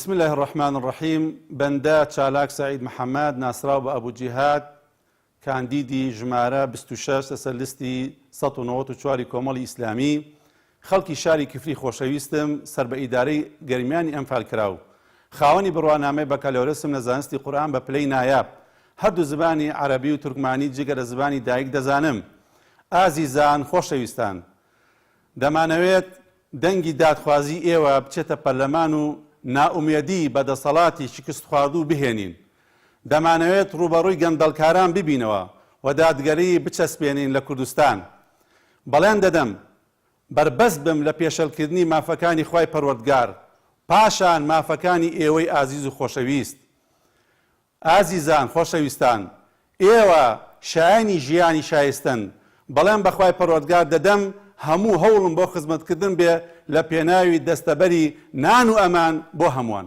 بسم الله الرحمن الرحیم. بەندە چالاک سعید محەممەد ناسراو بە ئەبوو جیهاد کاندیدی ژمارە 26 لەسەر لیستی 1994 کۆمەڵی ئیسلامی خەڵکی شاری کفری خۆشەویستم سەر بە ئیدارەی گەرمیانی ئەمفال کراو خاوەنی بڕوانامەی بەکالۆرسم لە زانستی قورئان بە پلەی نایاب هەردوو زبانی عەرەبی و تورکمانی جگە لە زبانی دایک دەزانم. ئازیزان خۆشەویستان، دەمانەوێت دەنگی دادخوازی ئێوە بچێتە پەرلەمان و نائومێدی بەدەسەڵاتی شکست خواردوو بهێنین. دەمانەوێت ڕوبەڕووی گەندەڵکاران ببینەوە و دادگەری بچەسپێنین لە کوردستان. بەڵێن دەدەم بربەست بم لە پێشەلکردنی مافەکانی خوای پەروەردگار پاشان مافەکانی ئێوەی ئازیز و خۆشەویست. ئازیزان خۆشەویستان، ئێوە شایانی ژیانی شایستن، بەڵێن بەخوای پەروەردگار دەدەم هەموو هەوڵم بۆ خزمەتکردن بێ لە پێناوی دەستەبەری نان و ئەمان بۆ هەمووان.